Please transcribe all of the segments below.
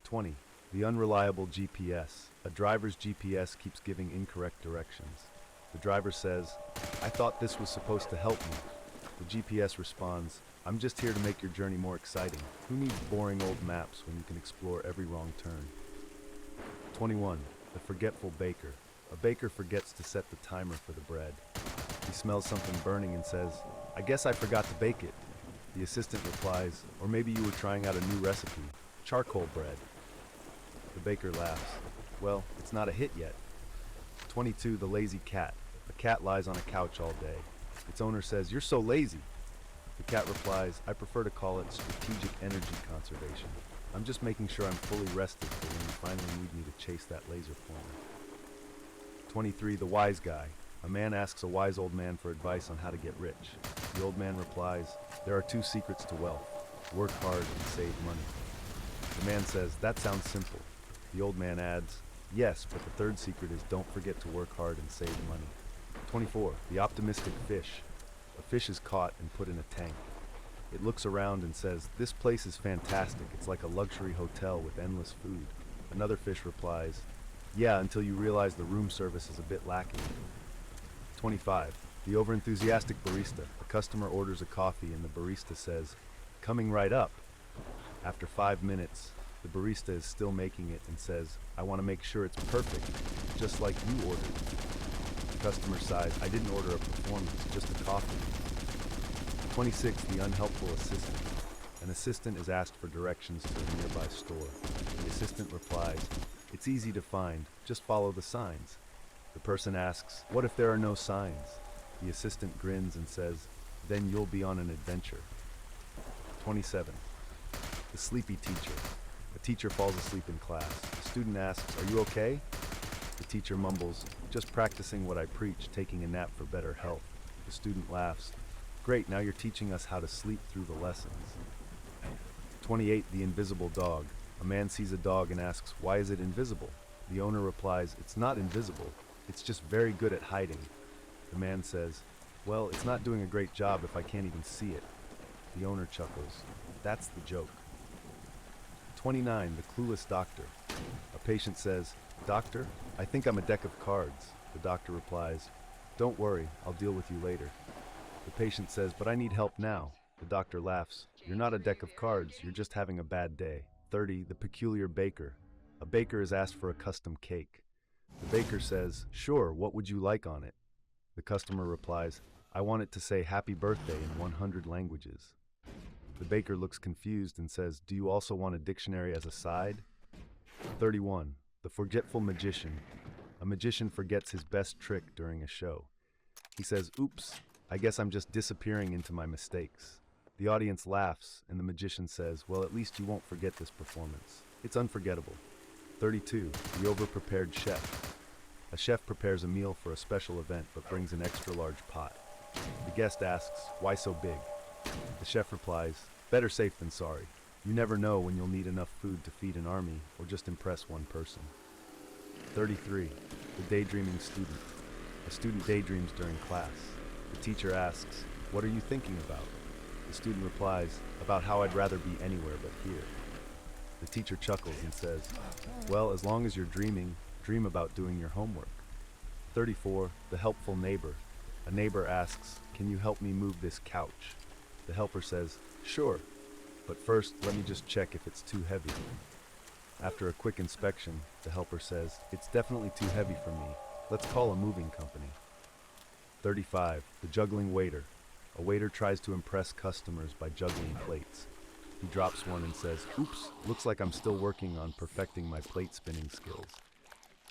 20. The unreliable GPS. A driver's GPS keeps giving incorrect directions. The driver says, "I thought this was supposed to help me." The GPS responds, "I'm just here to make your journey more exciting. Who needs boring old maps when you can explore every wrong turn?" 21. The forgetful baker. A baker forgets to set the timer for the bread. He smells something burning and says, "I guess I forgot to bake it." The assistant replies, "Or maybe you were trying out a new recipe, charcoal bread." The baker laughs. "Well, it's not a hit yet." 22. The lazy cat. A cat lies on a couch all day. Its owner says, "You're so lazy." The cat replies, "I prefer to call it strategic energy conservation. I'm just making sure I'm fully rested for when you finally need me to chase that laser pointer." 23. The wise guy. A man asks a wise old man for advice on how to get rich. The old man replies, "There are two secrets to wealth: work hard and save money." The man says, "That sounds simple." The old man adds, "Yes, but the third secret is don't forget to work hard and save money." 24. The optimistic fish. A fish is caught and put in a tank. It looks around and says, "This place is fantastic. It's like a luxury hotel with endless food." Another fish replies, "Yeah, until you realize the room service is a bit lacking." 25. The overenthusiastic barista. A customer orders a coffee and the barista says, "Coming right up." After 5 minutes, the barista is still making it and says, "I want to make sure it's perfect, just like you ordered." The customer sighs, "I didn't order a performance, just a coffee." 26. The unhelpful assistant. An assistant is asked for directions to a nearby store. The assistant replies, "It's easy to find, just follow the signs." The person asks, "What if there are no signs?" The assistant grins and says, "Then you'll be on an adventure." 27. The sleepy teacher. A teacher falls asleep in class. The student asks, "Are you okay?" The teacher mumbles, "Just practicing what I preach, taking a nap for better health." The student laughs, "Great, now you're teaching us how to sleep through the lessons." 28. The invisible dog. A man sees a dog and asks, "Why is it invisible?" The owner replies, "It's not invisible. It's just very good at hiding." The man says, "Well, it's not doing a great job if I can't even see it." The owner chuckles, "That's the joke." 29. The clueless doctor. A patient says, "Doctor, I think I'm a deck of cards." The doctor replies, "Don't worry, I'll deal with you later." The patient says, "But I need help now." The doctor laughs, "You're not a deck of cards, you're just having a bad day." 30. The peculiar baker. A baker is asked for a custom cake. The baker says, "Sure, what would you like on it?" The customer replies, "I want it to say happy birthday in 100 languages." The baker looks confused and says, "Do you also want a dictionary as a side?" 31. The forgetful magician. A magician forgets his best trick during a show. He says, "Oops, I guess I'm just disappearing into my mistakes." The audience laughs, and the magician says, "Well, at least you won't forget this performance. It's unforgettable." 32. The overprepared chef. A chef prepares a meal for a special event but brings an extra large pot. The guest asks, "Why so big?" The chef replies, "Better safe than sorry. You never know when you'll need enough food to feed an army or just impress one person." 33. The daydreaming student. A student daydreams during class. The teacher asks, "What are you thinking about?" The student replies, "About how I'd rather be anywhere but here." The teacher chuckles and says, "Well, as long as you're dreaming, dream about doing your homework." 34. The helpful neighbor. A neighbor asks, "Can you help me move this couch?" The helper says, "Sure, but first let me just check if it's too heavy." After a quick inspection, the helper says, "It's definitely too heavy for me. Let's call a moving company." 35. The juggling waiter. A waiter tries to impress customers by juggling plates. He drops one and says, "Oops, looks like I'm still working on perfecting my plate spinning skills."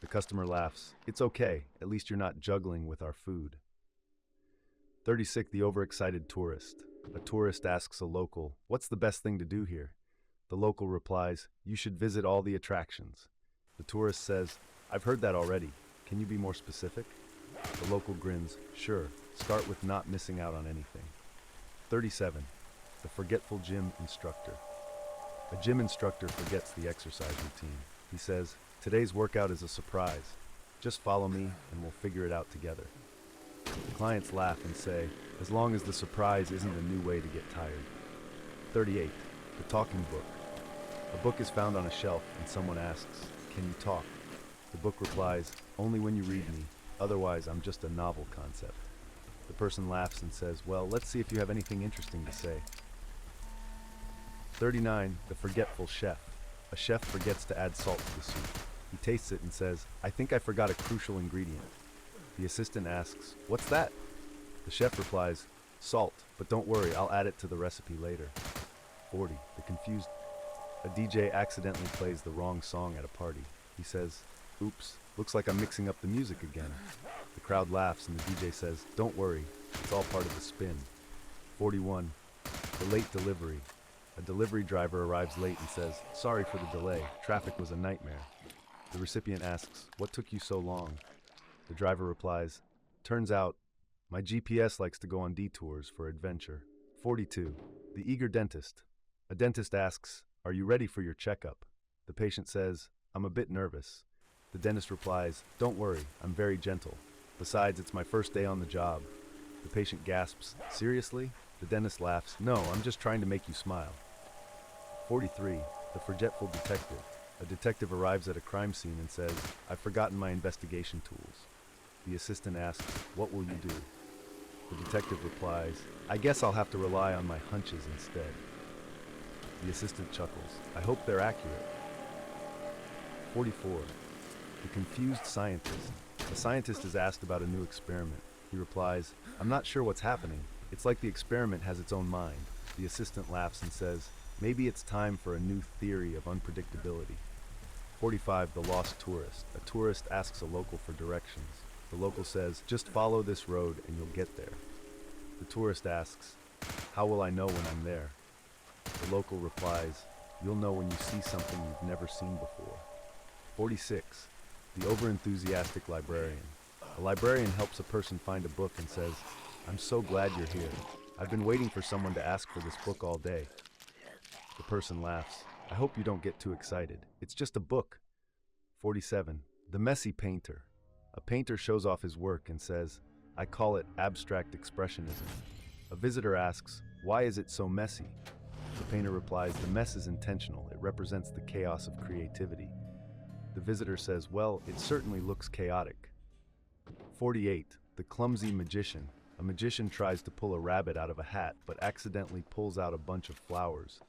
The customer laughs, "It's okay, at least you're not juggling with our food." 36. The overexcited tourist. A tourist asks a local, "What's the best thing to do here?" The local replies, "You should visit all the attractions." The tourist says, "I've heard that already. Can you be more specific?" The local grins, "Sure, start with not missing out on anything." 37. The forgetful gym instructor. A gym instructor forgets the exercise routine. He says, "Today's workout is a surprise. Just follow me and we'll figure it out together." The clients laugh and say, "As long as the surprise isn't a new way to get tired." 38. The talking book. A book is found on a shelf and someone asks, "Can you talk?" The book replies, "Only when you read me. Otherwise, I'm just a novel concept." The person laughs and says, "Well, let's see if you have anything interesting to say." 39. The forgetful chef. A chef forgets to add salt to the soup. He tastes it and says, "I think I forgot a crucial ingredient." The assistant asks, "What's that?" The chef replies, "Salt, but don't worry, I'll add it to the recipe later." 40. The confused. A DJ accidentally plays the wrong song at a party. He says, "Oops, looks like I'm mixing up the music again." The crowd laughs and the DJ says, "Don't worry, it's all part of the spin." 41. The late delivery. A delivery driver arrives late and says, "Sorry for the delay, traffic was a nightmare." The recipient asks, "What took you so long?" The driver replies, "Turns out, my GPS likes to go on detours for adventure." 42. The eager dentist. A dentist asks, "Are you ready for your checkup?" The patient says, "I'm a bit nervous." The dentist replies, "Don't worry, I'm very gentle. Besides, it's my first day on the job." The patient gasps, "Seriously?" The dentist laughs, "No, I'm just trying to make you smile." 43. The forgetful detective. A detective arrives at a crime scene and says, "I've forgotten my investigation tools." The assistant asks, "What will you do?" The detective replies, "I guess I'll have to rely on my hunches instead." The assistant chuckles, "I hope they're accurate." 44. The confused scientist. A scientist is asked about a new experiment. He replies, "I'm not sure what's happening. It's like the experiment has its own mind." The assistant laughs and says, "Maybe it's time for a new theory of unpredictability." 45. The lost tourist. A tourist asks a local for directions. The local says, "Just follow this road and you'll get there." The tourist asks, "How will I know when I'm there?" The local replies, "You'll know when you see something you've never seen before." 46. The overenthusiastic librarian. A librarian helps a person find a book and says, "I'm so glad you're here. I've been waiting for someone to ask for this book all day." The person laughs, "I hope you don't get too excited. It's just a book." 47. The messy painter. A painter shows off his work and says, "I call it abstract expressionism." A visitor asks, "Why is it so messy?" The painter replies, "The mess is intentional. It represents the chaos of creativity." The visitor says, "Well, it certainly looks chaotic." 48. The clumsy magician. A magician tries to pull a rabbit out of a hat, but accidentally pulls out a bunch of flowers.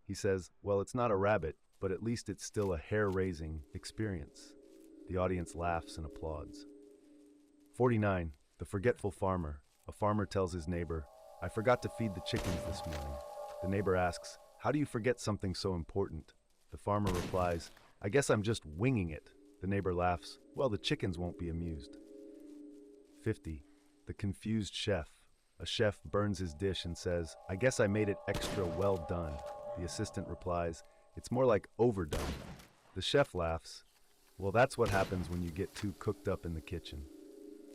He says, "Well, it's not a rabbit, but at least it's still a hair-raising experience." The audience laughs and applauds. 49. The forgetful farmer. A farmer tells his neighbor, "I forgot to feed the chickens this morning." The neighbor asks, "How do you forget something so important?" The farmer replies, "I guess I'm just winging it." The neighbor laughs, "Well, the chickens won't be amused." 50. The confused chef. A chef burns his dish and says, "I guess I made it extra well done." The assistant replies, "It's more like overdone." The chef laughs, "Well, that's what happens when you get too cooked up in the kitchen."